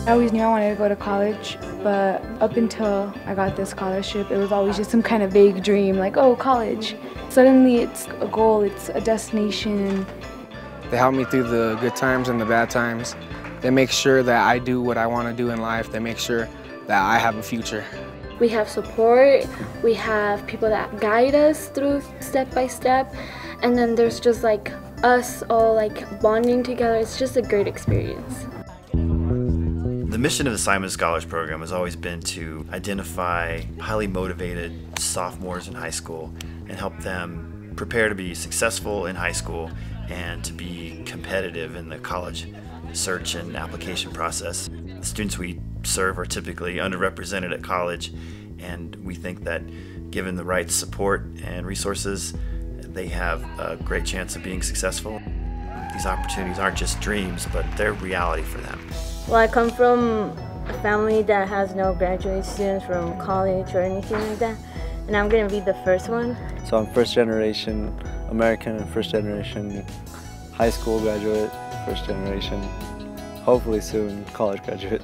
I always knew I wanted to go to college, but up until I got this scholarship, it was always just some kind of vague dream, like, oh, college. Suddenly it's a goal, it's a destination. They help me through the good times and the bad times. They make sure that I do what I want to do in life. They make sure that I have a future. We have support, we have people that guide us through step by step, and then there's just like us all like bonding together. It's just a great experience. The mission of the Simon Scholars Program has always been to identify highly motivated sophomores in high school and help them prepare to be successful in high school and to be competitive in the college search and application process. The students we serve are typically underrepresented at college, and we think that given the right support and resources, they have a great chance of being successful. These opportunities aren't just dreams, but they're reality for them. Well, I come from a family that has no graduate students from college or anything like that, and I'm going to be the first one. So I'm first generation American and first generation high school graduate, first generation, hopefully soon, college graduate.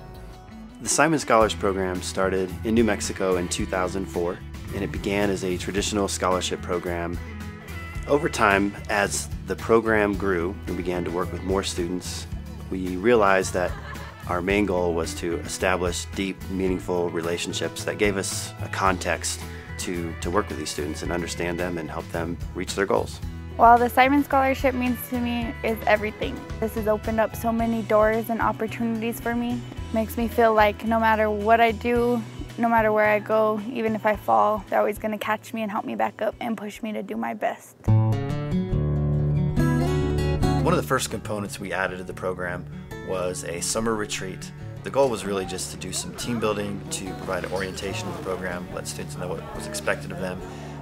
The Simon Scholars Program started in New Mexico in 2004, and it began as a traditional scholarship program. Over time, as the program grew and began to work with more students, we realized that our main goal was to establish deep, meaningful relationships that gave us a context to work with these students and understand them and help them reach their goals. Well, the Simon Scholarship means to me is everything. This has opened up so many doors and opportunities for me. Makes me feel like no matter what I do, no matter where I go, even if I fall, they're always going to catch me and help me back up and push me to do my best. One of the first components we added to the program was a summer retreat. The goal was really just to do some team building, to provide an orientation of the program, let students know what was expected of them,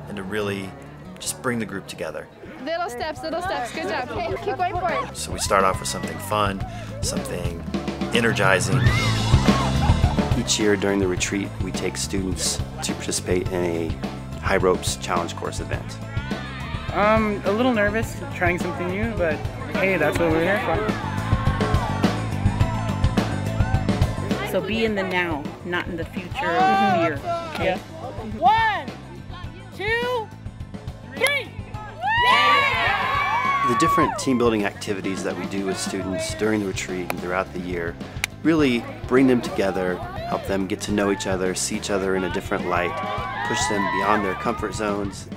and to really just bring the group together. Little steps, good job. Okay, keep going for it. So we start off with something fun, something energizing. Each year during the retreat, we take students to participate in a high ropes challenge course event. A little nervous, trying something new, but hey, that's what we're here for. So be in the now, not in the future or fear. Okay? 1, 2, 3. The different team building activities that we do with students during the retreat and throughout the year really bring them together, help them get to know each other, see each other in a different light, push them beyond their comfort zones,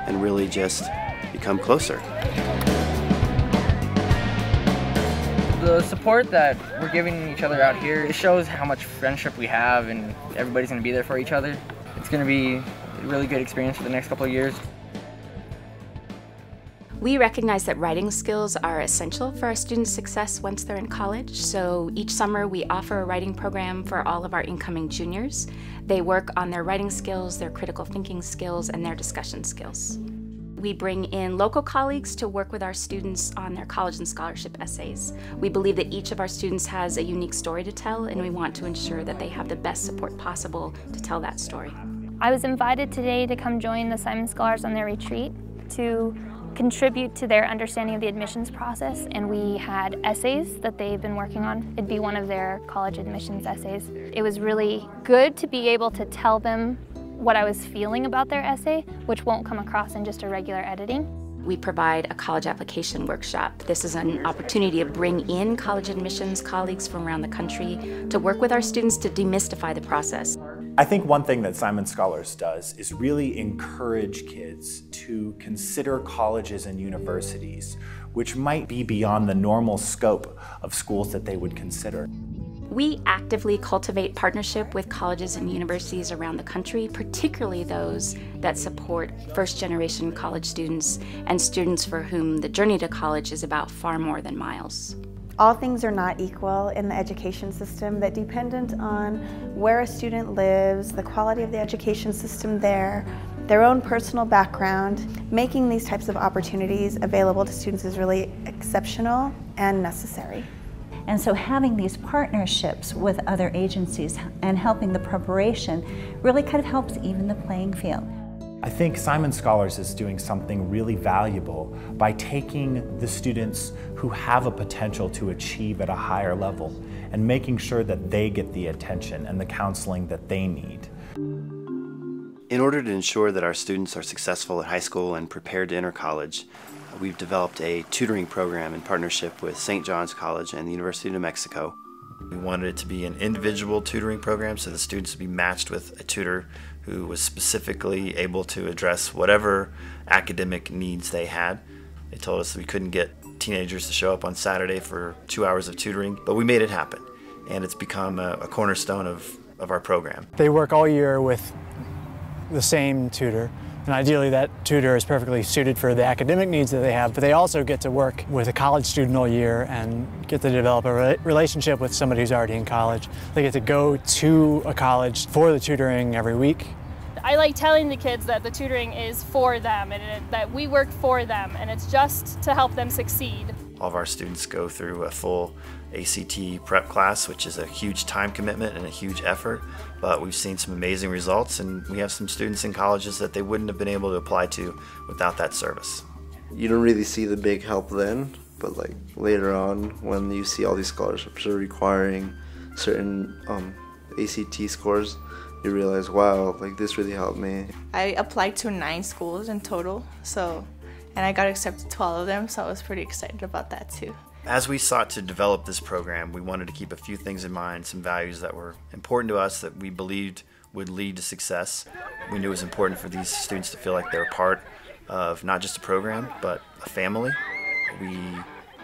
and really just become closer. The support that we're giving each other out here, it shows how much friendship we have, and everybody's going to be there for each other. It's going to be a really good experience for the next couple of years. We recognize that writing skills are essential for our students' success once they're in college, so each summer we offer a writing program for all of our incoming juniors. They work on their writing skills, their critical thinking skills, and their discussion skills. We bring in local colleagues to work with our students on their college and scholarship essays. We believe that each of our students has a unique story to tell, and we want to ensure that they have the best support possible to tell that story. I was invited today to come join the Simon Scholars on their retreat to contribute to their understanding of the admissions process, and we had essays that they've been working on. It'd be one of their college admissions essays. It was really good to be able to tell them what I was feeling about their essay, which won't come across in just a regular editing. We provide a college application workshop. This is an opportunity to bring in college admissions colleagues from around the country to work with our students to demystify the process. I think one thing that Simon Scholars does is really encourage kids to consider colleges and universities, which might be beyond the normal scope of schools that they would consider. We actively cultivate partnership with colleges and universities around the country, particularly those that support first-generation college students and students for whom the journey to college is about far more than miles. All things are not equal in the education system, that dependent on where a student lives, the quality of the education system there, their own personal background. Making these types of opportunities available to students is really exceptional and necessary. And so having these partnerships with other agencies and helping the preparation really kind of helps even the playing field. I think Simon Scholars is doing something really valuable by taking the students who have a potential to achieve at a higher level and making sure that they get the attention and the counseling that they need. In order to ensure that our students are successful at high school and prepared to enter college, we've developed a tutoring program in partnership with St. John's College and the University of New Mexico. We wanted it to be an individual tutoring program, so the students would be matched with a tutor who was specifically able to address whatever academic needs they had. They told us that we couldn't get teenagers to show up on Saturday for 2 hours of tutoring, but we made it happen, and it's become a cornerstone of our program. They work all year with the same tutor, and ideally that tutor is perfectly suited for the academic needs that they have, but they also get to work with a college student all year and get to develop a relationship with somebody who's already in college. They get to go to a college for the tutoring every week. I like telling the kids that the tutoring is for them and that we work for them, and it's just to help them succeed. All of our students go through a full ACT prep class, which is a huge time commitment and a huge effort, but we've seen some amazing results, and we have some students in colleges that they wouldn't have been able to apply to without that service. You don't really see the big help then, but like later on when you see all these scholarships are requiring certain ACT scores, you realize, wow, like this really helped me. I applied to 9 schools in total, and I got accepted to all of them, so I was pretty excited about that too. As we sought to develop this program, we wanted to keep a few things in mind, some values that were important to us that we believed would lead to success. We knew it was important for these students to feel like they were part of not just a program, but a family. We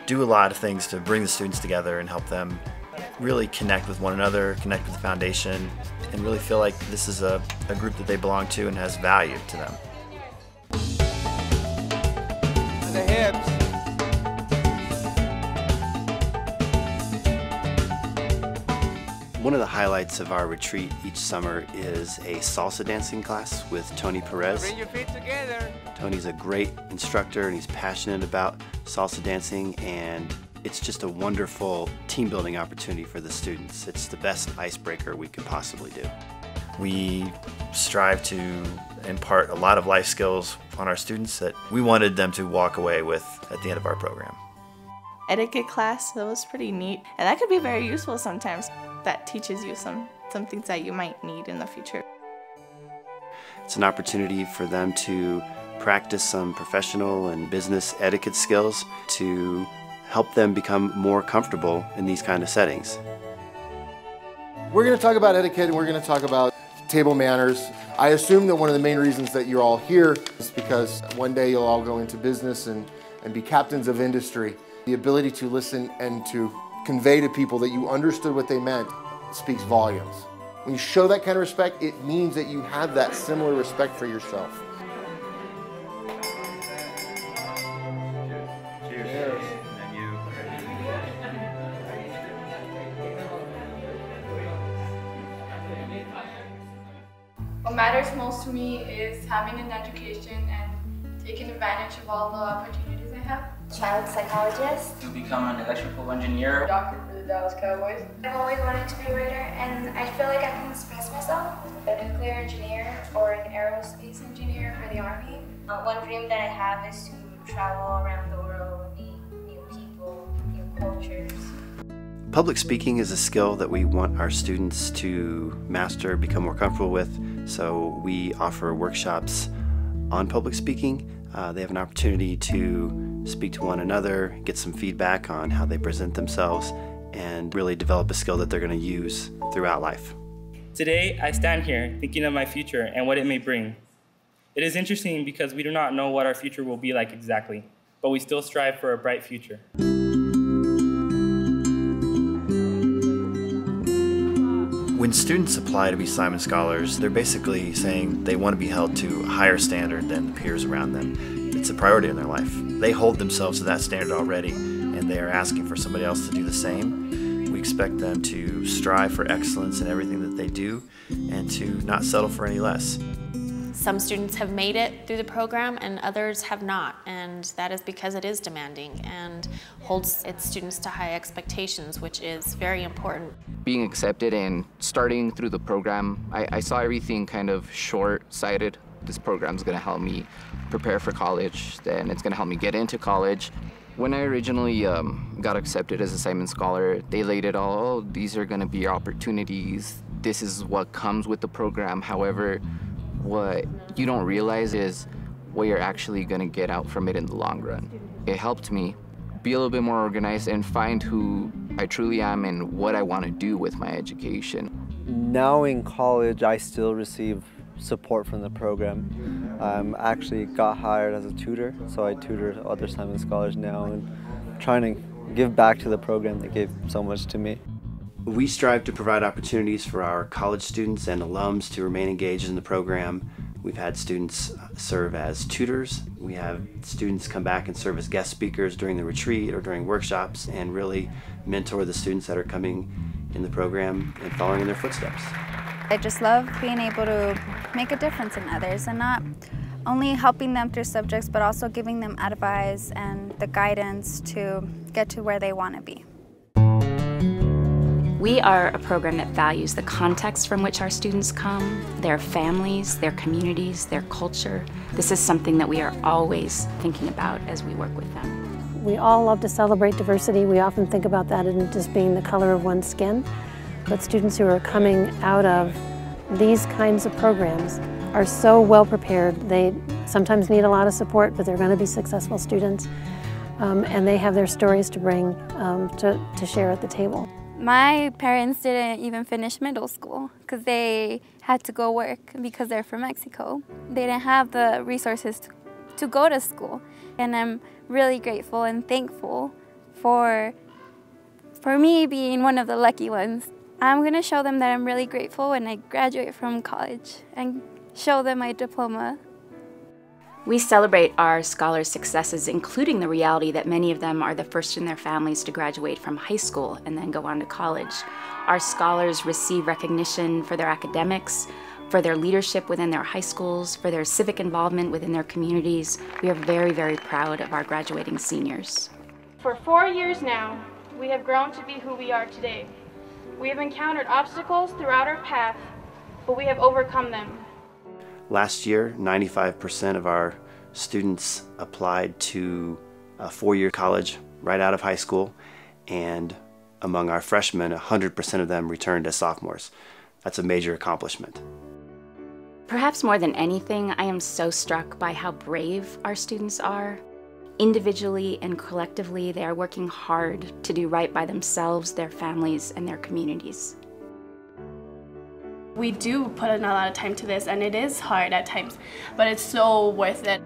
do a lot of things to bring the students together and help them really connect with one another, connect with the foundation, and really feel like this is a group that they belong to and has value to them. The hips. One of the highlights of our retreat each summer is a salsa dancing class with Tony Perez. Bring your feet together. Tony's a great instructor and he's passionate about salsa dancing, and it's just a wonderful team building opportunity for the students. It's the best icebreaker we could possibly do. We strive to impart a lot of life skills on our students that we wanted them to walk away with at the end of our program. Etiquette class, that was pretty neat, and that could be very useful sometimes. That teaches you some things that you might need in the future. It's an opportunity for them to practice some professional and business etiquette skills to help them become more comfortable in these kind of settings. We're going to talk about etiquette and we're going to talk about table manners. I assume that one of the main reasons that you're all here is because one day you'll all go into business and be captains of industry. The ability to listen and to convey to people that you understood what they meant speaks volumes. When you show that kind of respect, it means that you have that similar respect for yourself. Cheers. What matters most to me is having an education and taking advantage of all the opportunities I have. Child psychologist. To become an electrical engineer. Doctor for the Dallas Cowboys. I've always wanted to be a writer, and I feel like I can express myself. A nuclear engineer or an aerospace engineer for the Army. One dream that I have is to travel around the world, meet new people, new cultures. Public speaking is a skill that we want our students to master, become more comfortable with, so we offer workshops on public speaking. They have an opportunity to speak to one another, get some feedback on how they present themselves, and really develop a skill that they're going to use throughout life. Today, I stand here thinking of my future and what it may bring. It is interesting because we do not know what our future will be like exactly, but we still strive for a bright future. When students apply to be Simon Scholars, they're basically saying they want to be held to a higher standard than the peers around them. It's a priority in their life. They hold themselves to that standard already, and they are asking for somebody else to do the same. We expect them to strive for excellence in everything that they do and to not settle for any less. Some students have made it through the program and others have not, and that is because it is demanding and holds its students to high expectations, which is very important. Being accepted and starting through the program, I saw everything kind of short-sighted. This program is going to help me prepare for college, then it's going to help me get into college, When I originally got accepted as a Simon Scholar, they laid it all, oh, these are gonna be your opportunities. This is what comes with the program. However, what you don't realize is what you're actually gonna get out from it in the long run. It helped me be a little bit more organized and find who I truly am and what I want to do with my education. Now in college, I still receive support from the program. I actually got hired as a tutor, so I tutor other Simon Scholars now and trying to give back to the program that gave so much to me. We strive to provide opportunities for our college students and alums to remain engaged in the program. We've had students serve as tutors. We have students come back and serve as guest speakers during the retreat or during workshops and really mentor the students that are coming in the program and following in their footsteps. I just love being able to make a difference in others and not only helping them through subjects but also giving them advice and the guidance to get to where they want to be. We are a program that values the context from which our students come, their families, their communities, their culture. This is something that we are always thinking about as we work with them. We all love to celebrate diversity. We often think about that in just being the color of one's skin. But students who are coming out of these kinds of programs are so well prepared. They sometimes need a lot of support, but they're going to be successful students. And they have their stories to bring to share at the table. My parents didn't even finish middle school because they had to go work because they're from Mexico. They didn't have the resources to go to school. And I'm really grateful and thankful for me being one of the lucky ones. I'm going to show them that I'm really grateful when I graduate from college and show them my diploma. We celebrate our scholars' successes, including the reality that many of them are the first in their families to graduate from high school and then go on to college. Our scholars receive recognition for their academics, for their leadership within their high schools, for their civic involvement within their communities. We are very, very proud of our graduating seniors. For 4 years now, we have grown to be who we are today. We have encountered obstacles throughout our path, but we have overcome them. Last year, 95% of our students applied to a 4-year college right out of high school, and among our freshmen, 100% of them returned as sophomores. That's a major accomplishment. Perhaps more than anything, I am so struck by how brave our students are. Individually and collectively, they are working hard to do right by themselves, their families, and their communities. We do put in a lot of time to this, and it is hard at times, but it's so worth it.